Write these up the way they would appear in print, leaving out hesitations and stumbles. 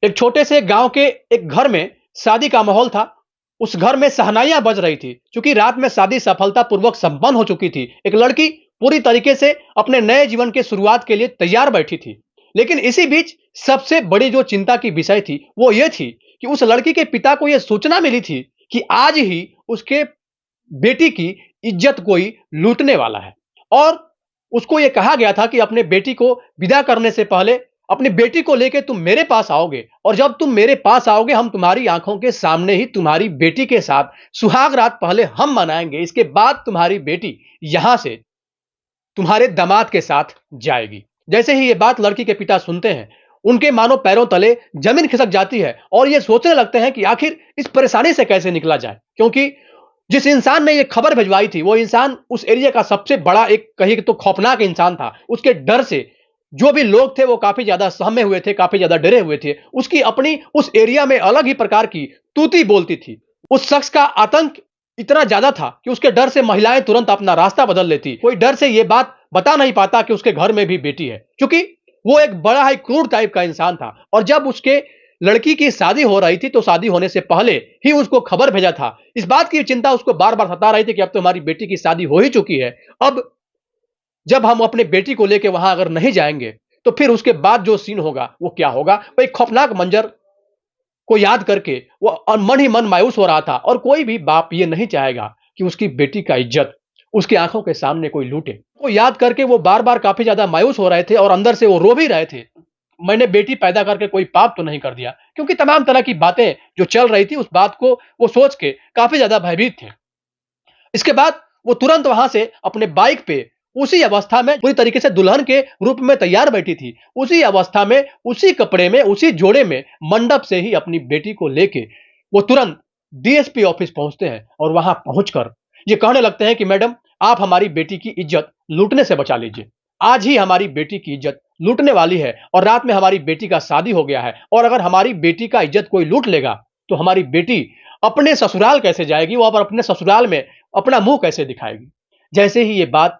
एक छोटे से गांव के एक घर में शादी का माहौल था। उस घर में शहनाइयां बज रही थी क्योंकि रात में शादी सफलतापूर्वक संपन्न हो चुकी थी। एक लड़की पूरी तरीके से अपने नए जीवन के शुरुआत के लिए तैयार बैठी थी। लेकिन इसी बीच सबसे बड़ी जो चिंता की विषय थी वो ये थी कि उस लड़की के पिता को यह सूचना मिली थी कि आज ही उसके बेटी की इज्जत कोई लूटने वाला है। और उसको यह कहा गया था कि अपने बेटी को विदा करने से पहले अपनी बेटी को लेकर तुम मेरे पास आओगे, और जब तुम मेरे पास आओगे हम तुम्हारी आंखों के सामने ही तुम्हारी बेटी के साथ सुहाग रात पहले हम मनाएंगे। इसके बाद तुम्हारी बेटी यहां से तुम्हारे दामाद के साथ जाएगी। जैसे ही ये बात लड़की के पिता सुनते हैं, उनके मानो पैरों तले जमीन खिसक जाती है और ये सोचने लगते हैं कि आखिर इस परेशानी से कैसे निकला जाए। क्योंकि जिस इंसान ने ये खबर भिजवाई थी वो इंसान उस एरिया का सबसे बड़ा, एक कहीं तो खौफनाक इंसान था। उसके डर से जो भी लोग थे वो काफी ज्यादा सहमे हुए थे, काफी ज्यादा डरे हुए थे। उसकी अपनी उस एरिया में अलग ही प्रकार की तूती बोलती थी। उस शख्स का आतंक इतना ज्यादा था कि उसके डर से महिलाएं तुरंत अपना रास्ता बदल लेती। कोई डर से यह बात बता नहीं पाता कि उसके घर में भी बेटी है, क्योंकि वो एक बड़ा ही क्रूर टाइप का इंसान था। और जब उसके लड़की की शादी हो रही थी तो शादी होने से पहले ही उसको खबर भेजा था। इस बात की चिंता उसको बार बार सता रही थी कि अब तो हमारी बेटी की शादी हो ही चुकी है। अब जब हम अपने बेटी को लेकर वहां अगर नहीं जाएंगे तो फिर उसके बाद जो सीन होगा वो क्या होगा। वो एक खौफनाक मंजर को याद करके वो मन ही मन मायूस हो रहा था। और कोई भी बाप ये नहीं चाहेगा कि उसकी बेटी का इज्जत उसकी आंखों के सामने कोई लूटे। वो याद करके वो बार बार काफी ज्यादा मायूस हो रहे थे और अंदर से वो रो भी रहे थे। मैंने बेटी पैदा करके कोई पाप तो नहीं कर दिया, क्योंकि तमाम तरह की बातें जो चल रही थी उस बात को वो सोच के काफी ज्यादा भयभीत थे। इसके बाद वो तुरंत वहां से अपने बाइक पे उसी अवस्था में पूरी तरीके से दुल्हन के रूप में तैयार बैठी थी, उसी अवस्था में, उसी कपड़े में, उसी जोड़े में मंडप से ही अपनी बेटी को लेके वो तुरंत डीएसपी ऑफिस पहुंचते हैं। और वहां पहुंचकर ये कहने लगते हैं कि मैडम, आप हमारी बेटी की इज्जत लूटने से बचा लीजिए। आज ही हमारी बेटी की इज्जत लूटने वाली है और रात में हमारी बेटी का शादी हो गया है, और अगर हमारी बेटी का इज्जत कोई लूट लेगा तो हमारी बेटी अपने ससुराल कैसे जाएगी, वो अपने ससुराल में अपना मुंह कैसे दिखाएगी। जैसे ही ये बात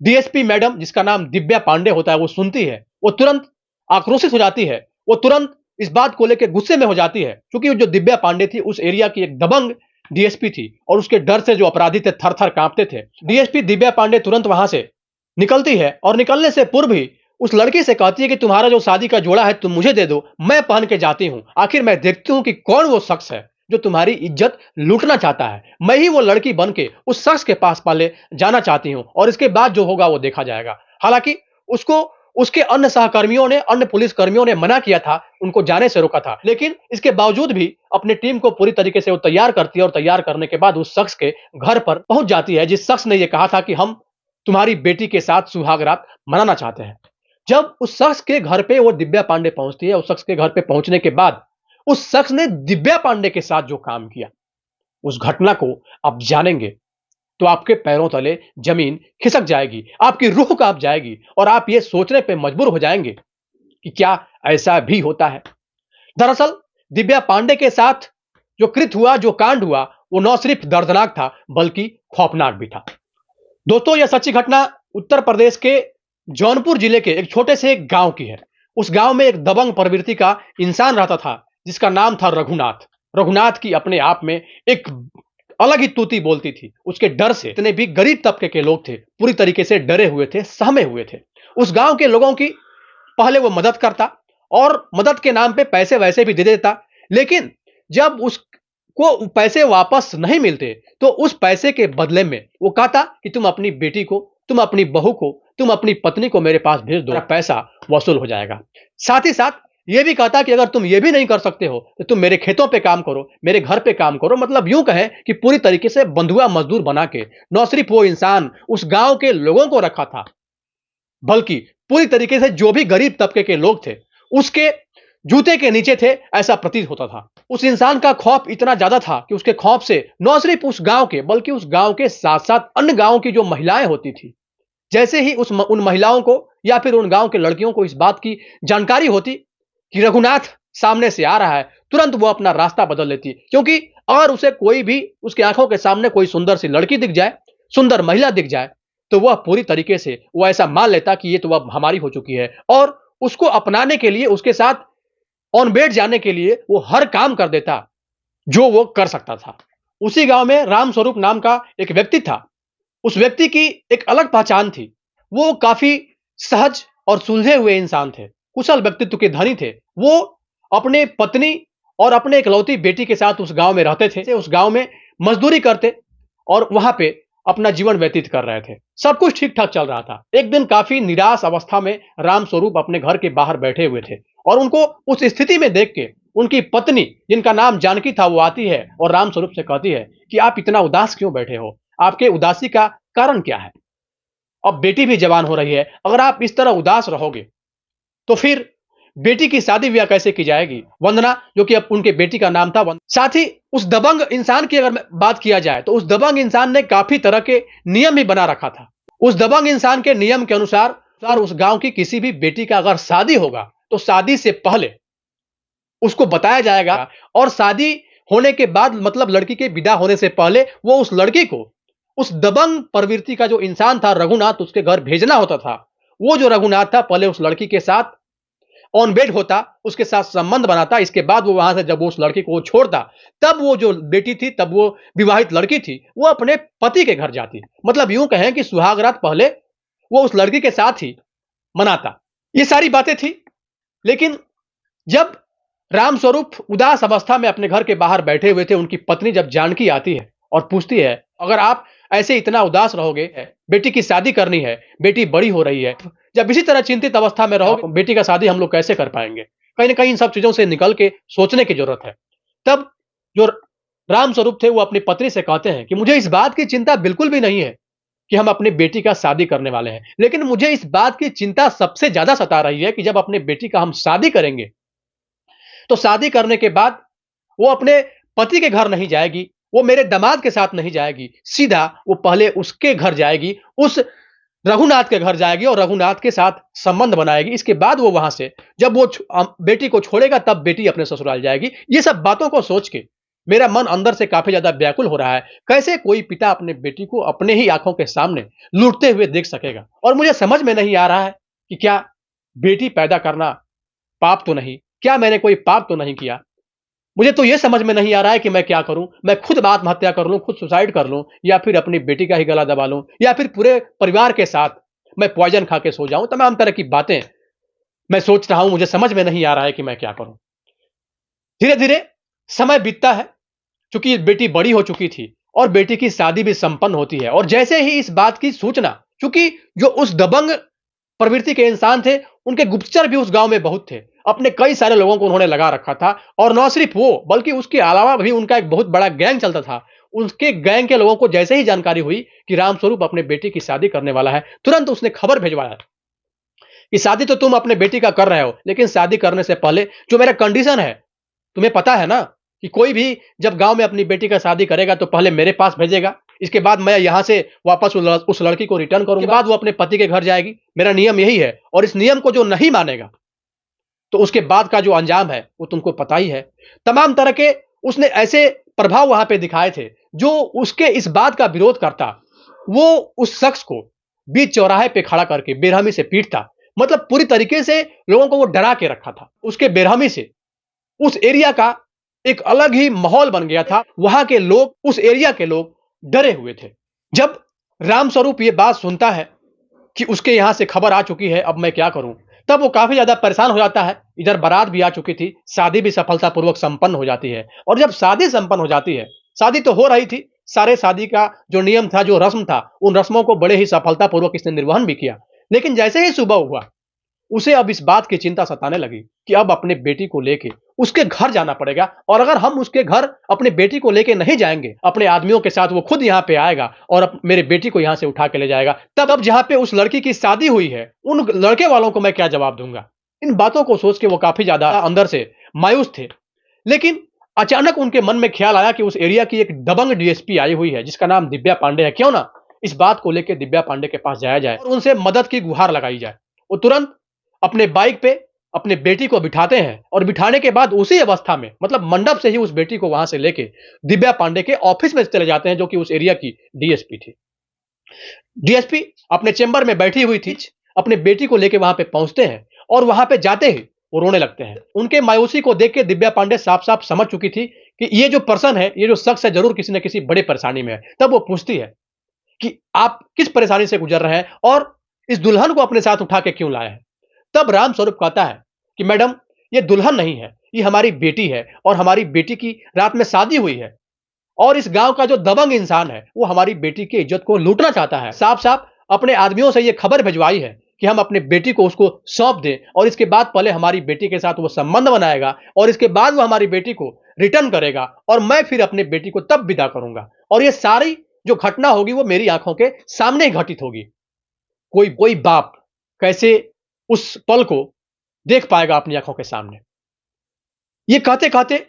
डीएसपी मैडम, जिसका नाम दिव्या पांडे होता है, वो सुनती है, वो तुरंत आक्रोशित हो जाती है। वो तुरंत इस बात को लेकर गुस्से में हो जाती है, क्योंकि जो दिव्या पांडे थी उस एरिया की एक दबंग डीएसपी थी और उसके डर से जो अपराधी थे थर थर कांपते थे। डीएसपी दिव्या पांडे तुरंत वहां से निकलती है और निकलने से पूर्व ही उस लड़की से कहती है कि तुम्हारा जो शादी का जोड़ा है तुम मुझे दे दो, मैं पहन के जाती हूं। आखिर मैं देखती हूं कि कौन वो शख्स है जो तुम्हारी इज्जत लूटना चाहता है। मैं ही वो लड़की बन के उस शख्स के पास पहले जाना चाहती हूं और इसके बाद जो होगा वो देखा जाएगा। हालांकि उसको उसके अन्य सहकर्मियों ने, अन्य पुलिस कर्मियों ने मना किया था, उनको जाने से रोका था। लेकिन इसके बावजूद भी अपनी टीम को पूरी तरीके से वो तैयार करती है और तैयार करने के बाद उस शख्स के घर पर पहुंच जाती है जिस शख्स ने यह कहा था कि हम तुम्हारी बेटी के साथ सुहाग रात मनाना चाहते हैं। जब उस शख्स के घर पे वो दिव्या पांडे पहुंचती है, उस शख्स के घर पे पहुंचने के बाद उस शख्स ने दिव्या पांडे के साथ जो काम किया, उस घटना को आप जानेंगे तो आपके पैरों तले जमीन खिसक जाएगी, आपकी रूह कांप जाएगी और आप ये सोचने पे मजबूर हो जाएंगे कि क्या ऐसा भी होता है। दरअसल दिव्या पांडे के साथ जो कृत्य हुआ, जो कांड हुआ, वो न सिर्फ दर्दनाक था बल्कि खौफनाक भी था। दोस्तों, यह सच्ची घटना उत्तर प्रदेश के जौनपुर जिले के एक छोटे से गांव की है। उस गांव में एक दबंग प्रवृत्ति का इंसान रहता था जिसका नाम था रघुनाथ। रघुनाथ की अपने आप में एक अलग ही तूती बोलती थी। उसके डर से इतने भी गरीब तबके के लोग थे पूरी तरीके से डरे हुए थे, सहमे हुए थे। उस गांव के लोगों की पहले वो मदद करता और मदद के नाम पे पैसे वैसे भी दे देता। लेकिन जब उसको पैसे वापस नहीं मिलते तो उस पैसे के बदले में वो कहता कि तुम अपनी बेटी को, तुम अपनी बहू को, तुम अपनी पत्नी को मेरे पास भेज दो, पैसा वसूल हो जाएगा। साथ ही साथ ये भी कहता कि अगर तुम ये भी नहीं कर सकते हो तो तुम मेरे खेतों पे काम करो, मेरे घर पे काम करो। मतलब यूं कहें कि पूरी तरीके से बंधुआ मजदूर बना के न सिर्फ वो इंसान उस गांव के लोगों को रखा था, बल्कि पूरी तरीके से जो भी गरीब तबके के लोग थे उसके जूते के नीचे थे, ऐसा प्रतीत होता था। उस इंसान का खौफ इतना ज्यादा था कि उसके खौफ से न सिर्फ उस गांव के बल्कि उस गांव के साथ साथ अन्य गांव की जो महिलाएं होती थी, जैसे ही उन महिलाओं को या फिर उन गांव के लड़कियों को इस बात की जानकारी होती कि रघुनाथ सामने से आ रहा है, तुरंत वो अपना रास्ता बदल लेती। क्योंकि अगर उसे कोई भी उसकी आंखों के सामने कोई सुंदर सी लड़की दिख जाए, सुंदर महिला दिख जाए, तो वह पूरी तरीके से वो ऐसा मान लेता कि ये तो अब हमारी हो चुकी है और उसको अपनाने के लिए उसके साथ ऑन बेड जाने के लिए वो हर काम कर देता जो वो कर सकता था। उसी गांव में रामस्वरूप नाम का एक व्यक्ति था। उस व्यक्ति की एक अलग पहचान थी। वो काफी सहज और सुलझे हुए इंसान थे। कुशल व्यक्तित्व के धनी थे। वो अपने पत्नी और अपने इकलौती बेटी के साथ उस गांव में रहते थे। उस गांव में मजदूरी करते और वहां पे अपना जीवन व्यतीत कर रहे थे। सब कुछ ठीक ठाक चल रहा था। एक दिन काफी निराश अवस्था में रामस्वरूप अपने घर के बाहर बैठे हुए थे और उनको उस स्थिति में देख के उनकी पत्नी, जिनका नाम जानकी था, वो आती है और रामस्वरूप से कहती है कि आप इतना उदास क्यों बैठे हो? आपके उदासी का कारण क्या है? अब बेटी भी जवान हो रही है। अगर आप इस तरह उदास रहोगे तो फिर बेटी की शादी ब्याह कैसे की जाएगी? वंदना, जो कि अब उनके बेटी का नाम था, साथ ही उस दबंग इंसान की अगर बात किया जाए तो उस दबंग इंसान ने काफी तरह के नियम भी बना रखा था। उस दबंग इंसान के नियम के अनुसार उस गांव की किसी भी बेटी का अगर शादी होगा तो शादी से पहले उसको बताया जाएगा और शादी होने के बाद, मतलब लड़की के विदा होने से पहले, वो उस लड़की को उस दबंग प्रवृत्ति का जो इंसान था रघुनाथ, उसके घर भेजना होता था। वो जो रघुनाथ था पहले उस लड़की के साथ ऑन बेड होता, उसके साथ संबंध बनाता। इसके बाद वो वहां से जब वो उस लड़की को छोड़ता, तब वो जो बेटी थी, तब वो विवाहित लड़की थी, वो अपने पति के घर जाती। मतलब यूं कहें कि सुहागरात पहले वो उस लड़की के साथ ही मनाता। ये सारी बातें थी। लेकिन जब रामस्वरूप उदास अवस्था में अपने घर के बाहर बैठे हुए थे, उनकी पत्नी जब जानकी आती है और पूछती है, अगर आप ऐसे इतना उदास रहोगे, बेटी की शादी करनी है, बेटी बड़ी हो रही है, जब इसी तरह चिंतित अवस्था में रहोगे, बेटी का शादी हम लोग कैसे कर पाएंगे? कहीं ना कहीं इन सब चीजों से निकल के सोचने की जरूरत है। तब जो रामस्वरूप थे वो अपनी पत्नी से कहते हैं कि मुझे इस बात की चिंता बिल्कुल भी नहीं है कि हम अपनी बेटी का शादी करने वाले हैं, लेकिन मुझे इस बात की चिंता सबसे ज्यादा सता रही है कि जब अपने बेटी का हम शादी करेंगे तो शादी करने के बाद वो अपने पति के घर नहीं जाएगी, वो मेरे दामाद के साथ नहीं जाएगी, सीधा वो पहले उसके घर जाएगी, उस रघुनाथ के घर जाएगी और रघुनाथ के साथ संबंध बनाएगी। इसके बाद वो वहां से जब वो बेटी को छोड़ेगा तब बेटी अपने ससुराल जाएगी। ये सब बातों को सोच के मेरा मन अंदर से काफी ज्यादा व्याकुल हो रहा है। कैसे कोई पिता अपने बेटी को अपने ही आंखों के सामने लूटते हुए देख सकेगा? और मुझे समझ में नहीं आ रहा है कि क्या बेटी पैदा करना पाप तो नहीं? क्या मैंने कोई पाप तो नहीं किया? मुझे तो यह समझ में नहीं आ रहा है कि मैं क्या करूं। मैं खुद आत्महत्या कर लूं, खुद सुसाइड कर लूं, या फिर अपनी बेटी का ही गला दबा लूं, या फिर पूरे परिवार के साथ मैं पॉइजन खा के सो जाऊं। तमाम तरह की बातें मैं सोच रहा हूं। मुझे समझ में नहीं आ रहा है कि मैं क्या करूं। धीरे धीरे समय बीतता है। चूंकि बेटी बड़ी हो चुकी थी और बेटी की शादी भी संपन्न होती है, और जैसे ही इस बात की सूचना, चूंकि जो उस दबंग प्रवृत्ति के इंसान थे, उनके गुप्तचर भी उस गांव में बहुत थे। अपने कई सारे लोगों को उन्होंने लगा रखा था, और न सिर्फ वो बल्कि उसके अलावा भी उनका एक बहुत बड़ा गैंग चलता था। उसके गैंग के लोगों को जैसे ही जानकारी हुई कि रामस्वरूप अपने बेटी की शादी करने वाला है, तुरंत उसने खबर भेजवाया कि शादी तो तुम अपने बेटी का कर रहे हो, लेकिन शादी करने से पहले जो मेरा कंडीशन है, तुम्हें पता है ना कि कोई भी जब गांव में अपनी बेटी का शादी करेगा तो पहले मेरे पास भेजेगा, इसके बाद मैं यहां से वापस उस लड़की को रिटर्न करूंगा, बाद वो अपने पति के घर जाएगी। मेरा नियम यही है, और इस नियम को जो नहीं मानेगा तो उसके बाद का जो अंजाम है वो तुमको पता ही है। तमाम तरह के उसने ऐसे प्रभाव वहां पे दिखाए थे जो उसके इस बात का विरोध करता। वो उस शख्स को बीच चौराहे पे खड़ा करके बेरहमी से पीटता। मतलब पूरी तरीके से लोगों को वो डरा के रखा था। उसके बेरहमी से उस एरिया का एक अलग ही माहौल बन गया था। वहां के लोग, उस एरिया के लोग डरे हुए थे। जब रामस्वरूप ये बात सुनता है कि उसके यहां से खबर आ चुकी है, अब मैं क्या करूं, तब वो काफी ज्यादा परेशान हो जाता है। इधर बारात भी आ चुकी थी, शादी भी सफलतापूर्वक संपन्न हो जाती है। और जब शादी संपन्न हो जाती है, शादी तो हो रही थी, सारे शादी का जो नियम था, जो रस्म था, उन रस्मों को बड़े ही सफलतापूर्वक इसने निर्वहन भी किया। लेकिन जैसे ही सुबह हुआ, उसे अब इस बात की चिंता सताने लगी कि अब अपने बेटी को लेके उसके घर जाना पड़ेगा, और अगर हम उसके घर अपने बेटी को लेके नहीं जाएंगे, अपने आदमियों के साथ वो खुद यहां पे आएगा और मेरे बेटी को यहां से उठा के ले जाएगा, तब अब जहां पे उस लड़की की शादी हुई है, उन लड़के वालों को मैं क्या जवाब दूंगा? इन बातों को सोच के वो काफी ज्यादा अंदर से मायूस थे। लेकिन अचानक उनके मन में ख्याल आया कि उस एरिया की एक दबंग डीएसपी आई हुई है जिसका नाम दिव्या पांडे है। क्यों ना इस बात को लेकर दिव्या पांडे के पास जाया जाए और उनसे मदद की गुहार लगाई जाए। वो तुरंत अपने बाइक पे अपने बेटी को बिठाते हैं, और बिठाने के बाद उसी अवस्था में, मतलब मंडप से ही, उस बेटी को वहां से लेके दिव्या पांडे के ऑफिस में चले जाते हैं, जो कि उस एरिया की डीएसपी थी। डीएसपी अपने चेंबर में बैठी हुई थी। अपने बेटी को लेके वहां पे पहुंचते हैं, और वहां पे जाते ही वो रोने लगते हैं। उनके मायूसी को देख के दिव्या पांडे साफ-साफ समझ चुकी थी कि ये जो पर्सन है, ये जो शख्स है ज़रूर किसी न किसी बड़ी परेशानी में है। तब वो पूछती है कि आप किस परेशानी से गुज़र रहे हैं और इस दुल्हन को अपने साथ उठा के क्यों लाए हैं? तब राम स्वरूप कहता है कि मैडम ये दुल्हन नहीं है, ये हमारी बेटी है और हमारी बेटी की रात में शादी हुई है और इस गाँव का जो दबंग इंसान है, वो हमारी बेटी की इज़्ज़त को लूटना चाहता है। साफ-साफ अपने आदमियों से ये खबर भिजवाई है कि हम अपनी बेटी को उसको सौंप दें और इसके बाद पहले हमारी बेटी के साथ वो संबंध बनाएगा और इसके बाद वो हमारी बेटी को रिटर्न करेगा और मैं फिर अपनी बेटी को तब विदा करूँगा और ये सारी जो घटना होगी वो मेरी आँखों के सामने ही घटित होगी। कोई कोई बाप कैसे उस पल को देख पाएगा अपनी आँखों के सामने? ये कहते-कहते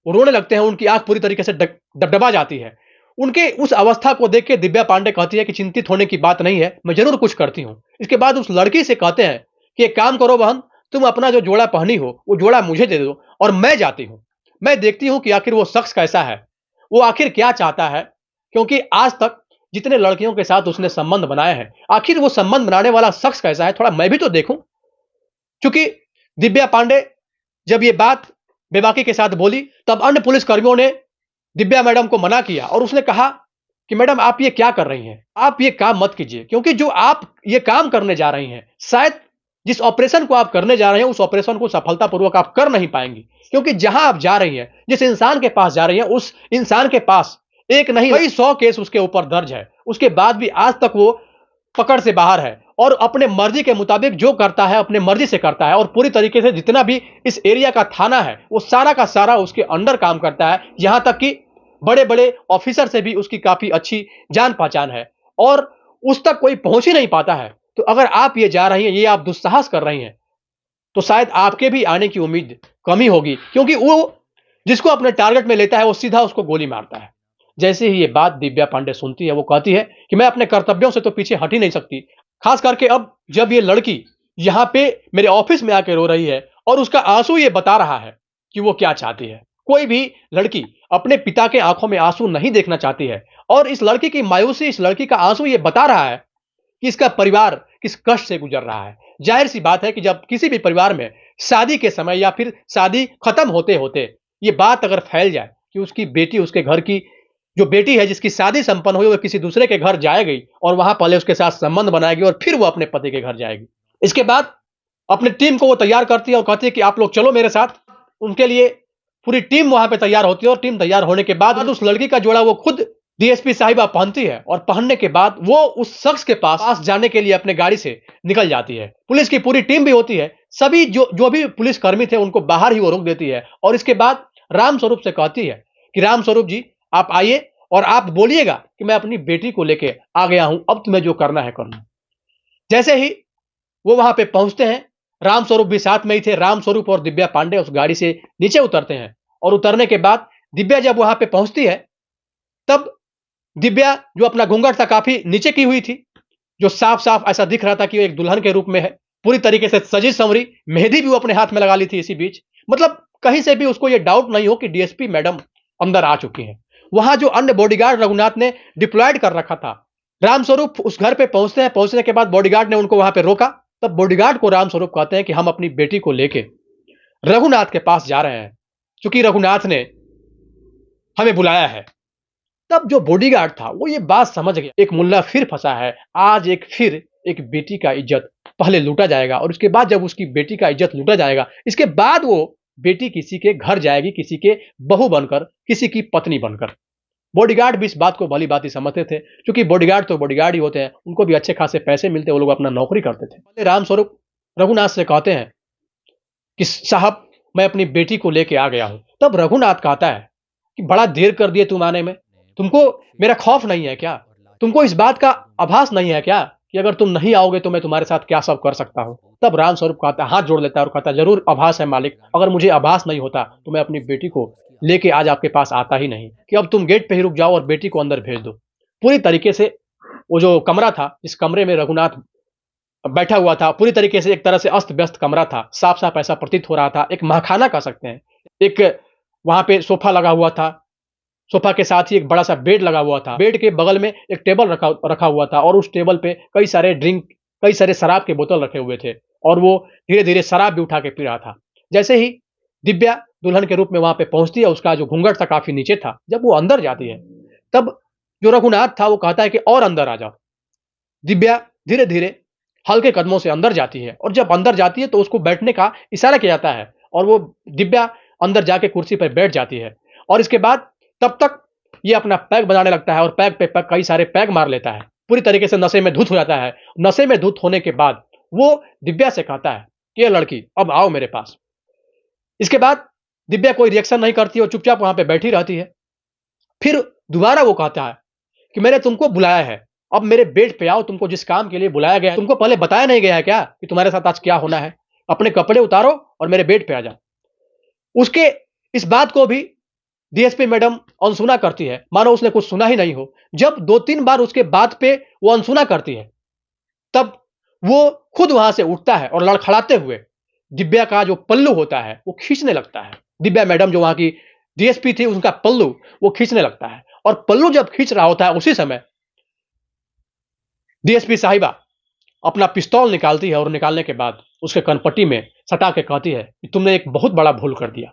वो रोने लगते हैं, उनकी आँख पूरी तरीके से डबडबा जाती है। उनके उस अवस्था को देख के दिव्या पांडे कहती है कि चिंतित होने की बात नहीं है, मैं ज़रूर कुछ करती हूँ। इसके बाद उस लड़की से कहते हैं कि एक काम करो बहन, तुम अपना जो जोड़ा पहनी हो, वो जोड़ा मुझे दे दो और मैं जाती हूँ। मैं देखती हूँ कि आखिर वो शख्स कैसा है, वो आखिर क्या चाहता है, क्योंकि आज तक जितने लड़कियों के साथ उसने संबंध बनाए हैं, आखिर वो संबंध बनाने वाला शख्स कैसा है, थोड़ा मैं भी तो देखूँ। चूँकि दिव्या पांडे जब ये बात बेबाकी के साथ बोली, तब अन्य पुलिसकर्मियों ने दिव्या मैडम को मना किया और उसने कहा कि मैडम आप ये क्या कर रही हैं? आप ये काम मत कीजिए, क्योंकि जो आप ये काम करने जा रही हैं, शायद जिस ऑपरेशन को आप करने जा रहे हैं, उस ऑपरेशन को सफलतापूर्वक आप कर नहीं पाएँगी। क्योंकि जहां आप जा रही हैं, जिस इंसान के पास जा रही हैं, उस इंसान के पास एक नहीं कई 100 केस उसके ऊपर दर्ज है। उसके बाद भी आज तक वो पकड़ से बाहर है और अपने मर्जी के मुताबिक जो करता है अपने मर्जी से करता है और पूरी तरीके से जितना भी इस एरिया का थाना है वो सारा का सारा उसके अंडर काम करता है। यहां तक कि बड़े-बड़े ऑफिसर से भी उसकी काफी अच्छी जान पहचान है और उस तक कोई पहुंच ही नहीं पाता है। तो अगर आप ये जा रही हैं, ये आप दुस्साहस कर रही हैं, तो शायद आपके भी आने की उम्मीद कम ही होगी, क्योंकि वो जिसको अपने टारगेट में लेता है वो सीधा उसको गोली मारता है। जैसे ही ये बात दिव्या पांडे सुनती है, वो कहती है कि मैं अपने कर्तव्यों से तो पीछे हट ही नहीं सकती। खास करके अब जब ये लड़की यहाँ पे मेरे ऑफिस में आके रो रही है और उसका आंसू ये बता रहा है कि वो क्या चाहती है। कोई भी लड़की अपने पिता के आंखों में आंसू नहीं देखना चाहती है और इस लड़की की मायूसी, इस लड़की का आंसू ये बता रहा है कि इसका परिवार किस कष्ट से गुजर रहा है। जाहिर सी बात है कि जब किसी भी परिवार में शादी के समय या फिर शादी खत्म होते-होते ये बात अगर फैल जाए कि उसकी बेटी, उसके घर की जो बेटी है जिसकी शादी संपन्न हुई, वो किसी दूसरे के घर जाएगी और वहां पहले उसके साथ संबंध बनाएगी और फिर वो अपने पति के घर जाएगी। इसके बाद अपनी टीम को वो तैयार करती है और कहती है कि आप लोग चलो मेरे साथ। उनके लिए पूरी टीम वहां पे तैयार होती है और टीम तैयार होने के बाद उस लड़की का जोड़ा वो खुद डीएसपी साहिबा पहनती है और पहनने के बाद वो उस शख्स के पास जाने के लिए अपने गाड़ी से निकल जाती है। पुलिस की पूरी टीम भी होती है, सभी जो भी पुलिसकर्मी थे उनको बाहर ही वो रोक देती है और इसके बाद राम स्वरूप से कहती है कि राम स्वरूप जी आप आइए और आप बोलिएगा कि मैं अपनी बेटी को लेके आ गया हूं, अब तुम्हें जो करना है करना। जैसे ही वो वहां पे पहुंचते हैं, राम स्वरूप भी साथ में ही थे। राम स्वरूप और दिव्या पांडे उस गाड़ी से नीचे उतरते हैं और उतरने के बाद दिव्या जब वहां पे पहुंचती है, तब दिव्या जो अपना घूंघट था काफी नीचे की हुई थी, जो साफ-साफ ऐसा दिख रहा था कि वो एक दुल्हन के रूप में है। पूरी तरीके से सजी-संवरी, मेहंदी भी वो अपने हाथ में लगा ली थी इसी बीच। मतलब कहीं से भी उसको ये डाउट नहीं हो कि डीएसपी मैडम अंदर आ चुकी हैं। वहां जो अन्य बॉडीगार्ड रघुनाथ ने डिप्लॉयड कर रखा था, रामस्वरूप उस घर पे पहुंचते हैं। पहुंचने के बाद बॉडीगार्ड ने उनको वहां पे रोका। तब बॉडीगार्ड को रामस्वरूप कहते हैं कि हम अपनी बेटी को लेके रघुनाथ के पास जा रहे हैं, क्योंकि रघुनाथ ने हमें बुलाया है। तब जो बॉडीगार्ड था वो ये बात समझ गया, एक मुल्ला फिर फंसा है। आज फिर एक बेटी का इज्जत पहले लूटा जाएगा और उसके बाद जब उसकी बेटी का इज्जत लूटा जाएगा, इसके बाद वो बेटी किसी के घर जाएगी, किसी के बहू बनकर, किसी की पत्नी बनकर। बॉडीगार्ड भी इस बात को भली-भांति समझते थे, क्योंकि बॉडीगार्ड तो बॉडीगार्ड ही होते हैं, उनको भी अच्छे खासे पैसे मिलते हैं, वो लोग अपना नौकरी करते थे। रामस्वरूप रघुनाथ से कहते हैं कि साहब मैं अपनी बेटी को लेके आ गया हूं। तब रघुनाथ कहता है कि बड़ा देर कर दिए तुम आने में, तुमको मेरा खौफ नहीं है क्या? तुमको इस बात का आभास नहीं है क्या कि अगर तुम नहीं आओगे तो मैं तुम्हारे साथ क्या सब कर सकता हूं? तब रामस्वरूप कहता है, हाथ जोड़ लेता है और कहता है, जरूर आभास है मालिक, अगर मुझे आभास नहीं होता तो मैं अपनी बेटी को लेके आज आपके पास आता ही नहीं, कि अब तुम गेट पे ही रुक जाओ और बेटी को अंदर भेज दो। पूरी तरीके से वो जो कमरा था, इस कमरे में रघुनाथ बैठा हुआ था, पूरी तरीके से एक तरह से अस्त व्यस्त कमरा था। साफ साफ ऐसा प्रतीत हो रहा था, एक महखाना कह सकते हैं। एक वहां पे सोफा लगा हुआ था, सोफा के साथ ही एक बड़ा सा बेड लगा हुआ था। बेड के बगल में एक टेबल रखा रखा हुआ था और उस टेबल पे कई सारे ड्रिंक कई सारे शराब के बोतल रखे हुए थे और वो धीरे-धीरे शराब भी उठा के पी रहा था। जैसे ही दिव्या दुल्हन के रूप में वहाँ पे पहुँचती है, उसका जो घूंघट था काफ़ी नीचे था। जब वो अंदर जाती है, तब जो रघुनाथ था वो कहता है कि और अंदर आ जाओ। दिव्या धीरे-धीरे हल्के कदमों से अंदर जाती है और जब अंदर जाती है तो उसको बैठने का इशारा किया जाता है और वो दिव्या अंदर जाके कुर्सी पर बैठ जाती है और इसके बाद तब तक ये अपना पैक बनाने लगता है और पैक पे पैक कई सारे पैक मार लेता है। पूरी तरीके से नशे में धुत हो जाता है। नशे में धुत होने के बाद वो दिव्या से कहता है कि ये लड़की अब आओ मेरे पास। इसके बाद दिव्या कोई रिएक्शन नहीं करती और चुपचाप वहां पे बैठी रहती है। फिर दोबारा वो कहता है कि मैंने तुमको बुलाया है, अब मेरे बेड पे आओ, तुमको जिस काम के लिए बुलाया गया है, तुमको पहले बताया नहीं गया है क्या कि तुम्हारे साथ आज क्या होना है? अपने कपड़े उतारो और मेरे बेड पे आ जाओ। उसके इस बात को भी डीएसपी मैडम अनसुना करती है, मानो उसने कुछ सुना ही नहीं हो। जब 2-3 बार उसके बात पे वो अनसुना करती है, तब वो खुद वहां से उठता है और लड़खड़ाते हुए दिव्या का जो पल्लू होता है, वो खींचने लगता है। दिव्या मैडम जो वहां की डीएसपी थी, उनका पल्लू वो खींचने लगता है और पल्लू जब खींच रहा होता है, उसी समय डीएसपी साहिबा अपना पिस्तौल निकालती है और निकालने के बाद उसके कनपट्टी में सटा के कहती है कि तुमने एक बहुत बड़ा भूल कर दिया,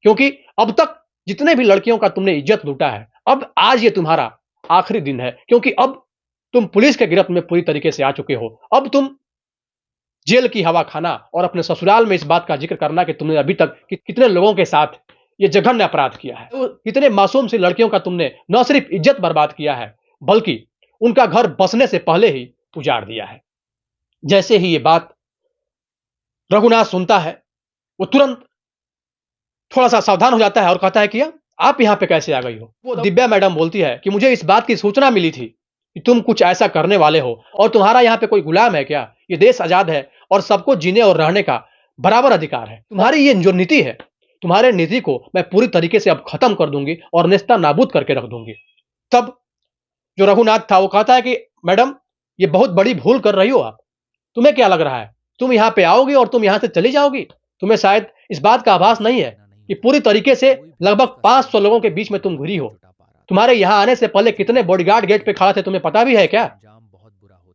क्योंकि अब तक जितने भी लड़कियों का तुमने इज्जत लूटा है, अब आज ये तुम्हारा आखिरी दिन है, क्योंकि अब तुम पुलिस के गिरफ्त में पूरी तरीके से आ चुके हो। अब तुम जेल की हवा खाना और अपने ससुराल में इस बात का जिक्र करना कि तुमने अभी तक कितने लोगों के साथ ये जघन्य अपराध किया है, तो कितने मासूम सी लड़कियों का तुमने न सिर्फ इज्जत बर्बाद किया है, बल्कि उनका घर बसने से पहले ही उजाड़ दिया है। जैसे ही ये बात रघुनाथ सुनता है, वो तुरंत थोड़ा-सा सावधान हो जाता है और कहता है कि आप यहाँ पे कैसे आ गई हो? वो दिव्या मैडम बोलती है कि मुझे इस बात की सूचना मिली थी कि तुम कुछ ऐसा करने वाले हो और तुम्हारा यहाँ पे कोई गुलाम है क्या? ये देश आज़ाद है और सबको जीने और रहने का बराबर अधिकार है। तुम्हारी ये जो नीति है, तुम्हारे नीति को मैं पूरी तरीके से अब खत्म कर दूँगी और नेस्तनाबूद करके रख दूँगी। तब जो रघुनाथ था वो कहता है कि मैडम, ये बहुत बड़ी भूल कर रही हो आप। तुम्हें क्या लग रहा है? तुम यहाँ पे आओगी और तुम यहाँ से चली जाओगी? तुम्हें शायद इस बात का आभास नहीं है कि पूरी तरीके से लगभग 500 लोगों के बीच में तुम घुरी हो। तुम्हारे यहाँ आने से पहले कितने बॉडीगार्ड गेट पे खड़ा थे, तुम्हें पता भी है क्या?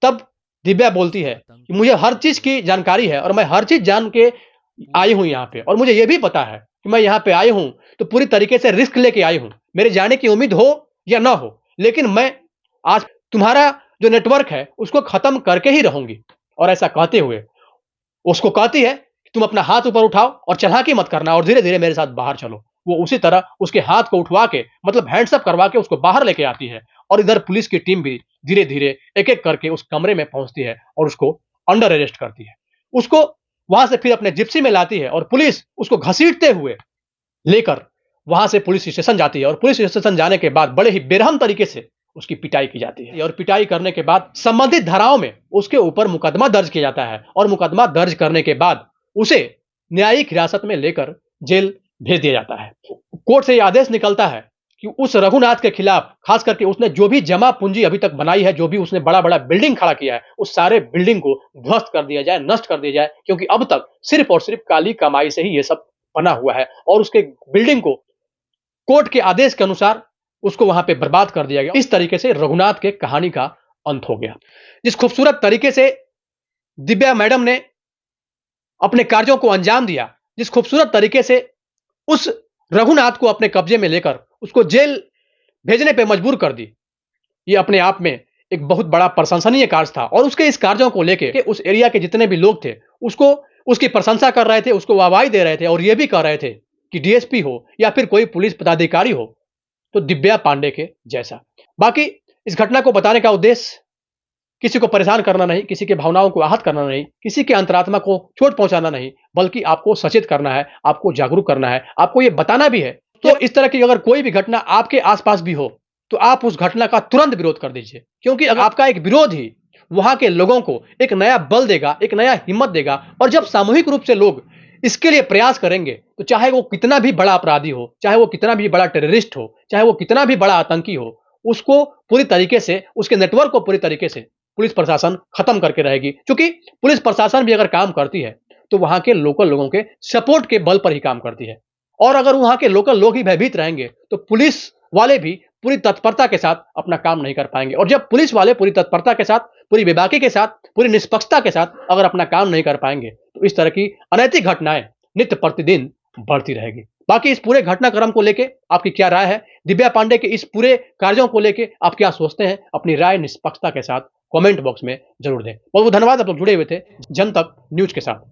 तब दिव्या बोलती है कि मुझे हर चीज़ की जानकारी है और मैं हर चीज़ जान के आई हूँ यहाँ पे और मुझे ये भी पता है कि मैं यहाँ पे आई हूँ तो पूरी तरीके से रिस्क लेके आई हूँ। मेरे जाने की उम्मीद हो या ना हो, लेकिन मैं आज तुम्हारा जो नेटवर्क है उसको खत्म करके ही रहूँगी। और ऐसा कहते हुए उसको कहती है कि तुम अपना हाथ ऊपर उठाओ और चालाकी मत करना और धीरे-धीरे मेरे साथ बाहर चलो। वो उसी तरह उसके हाथ को उठवा के मतलब हैंड्स अप करवा के उसको बाहर लेके आती है और इधर पुलिस की टीम भी धीरे-धीरे एक-एक करके उस कमरे में पहुँचती है और उसको अंडर अरेस्ट करती है। उसको वहां से फिर अपने जिप्सी में लाती है और पुलिस उसको घसीटते हुए लेकर वहां से पुलिस स्टेशन जाती है और पुलिस स्टेशन जाने के बाद बड़े ही बेरहम तरीके से उसकी पिटाई की जाती है और पिटाई करने के बाद संबंधित धाराओं में उसके ऊपर मुकदमा दर्ज किया जाता है और मुकदमा दर्ज करने के बाद उसे न्यायिक हिरासत में लेकर जेल भेज दिया जाता है। कोर्ट से यह आदेश निकलता है कि उस रघुनाथ के खिलाफ खास करके उसने जो भी जमा पूंजी अभी तक बनाई है, जो भी उसने बड़ा-बड़ा बिल्डिंग खड़ा किया है, उस सारे बिल्डिंग को ध्वस्त कर दिया जाए, नष्ट कर दिया जाए, क्योंकि अब तक सिर्फ और सिर्फ काली कमाई से ही ये सब बना हुआ है और उसके बिल्डिंग को कोर्ट के आदेश के अनुसार उसको वहां पे बर्बाद कर दिया गया। इस तरीके से रघुनाथ के कहानी का अंत हो गया। जिस खूबसूरत तरीके से दिव्या मैडम ने अपने कार्यों को अंजाम दिया, जिस खूबसूरत तरीके से उस रघुनाथ को अपने कब्जे में लेकर उसको जेल भेजने पे मजबूर कर दी, ये अपने आप में एक बहुत बड़ा प्रशंसनीय कार्य था और उसके इस कार्यों को लेके उस एरिया के जितने भी लोग थे उसको उसकी प्रशंसा कर रहे थे, उसको वाहवाही दे रहे थे और ये भी कह रहे थे कि डीएसपी हो या फिर कोई पुलिस पदाधिकारी हो तो दिव्या पांडे के जैसा। बाकी इस घटना को बताने का उद्देश्य किसी को परेशान करना नहीं, किसी के भावनाओं को आहत करना नहीं, किसी के अंतरात्मा को चोट पहुंचाना नहीं, बल्कि आपको सचेत करना है, आपको जागरूक करना है, आपको ये बताना भी है। तो इस तरह की अगर कोई भी घटना आपके आसपास भी हो तो आप उस घटना का तुरंत विरोध कर दीजिए, क्योंकि अगर आपका एक विरोध ही वहां के लोगों को एक नया बल देगा, एक नया हिम्मत देगा और जब सामूहिक रूप से लोग इसके लिए प्रयास करेंगे तो चाहे वो कितना भी बड़ा अपराधी हो, चाहे वो कितना भी बड़ा टेररिस्ट हो, चाहे वो कितना भी बड़ा आतंकी हो, उसको पूरी तरीके से उसके नेटवर्क को पूरी तरीके से पुलिस प्रशासन खत्म करके रहेगी। क्योंकि पुलिस प्रशासन भी अगर काम करती है तो वहां के लोकल लोगों के सपोर्ट के बल पर ही काम करती है और अगर वहां के लोकल लोग ही भयभीत रहेंगे तो पुलिस वाले भी पूरी तत्परता के साथ अपना काम नहीं कर पाएंगे और जब पुलिस वाले पूरी तत्परता के साथ पूरी बेबाकी के साथ, पूरी निष्पक्षता के साथ अगर अपना काम नहीं कर पाएंगे तो इस तरह की अनैतिक घटनाएं नित्य प्रतिदिन बढ़ती रहेगी। बाकी इस पूरे घटनाक्रम को लेके आपकी क्या राय है? दिव्या पांडे के इस पूरे कार्यों को लेके आप क्या सोचते हैं? अपनी राय निष्पक्षता के साथ कमेंट बॉक्स में जरूर दें। बहुत बहुत धन्यवाद, आप लोग जुड़े हुए थे जन तक न्यूज के साथ।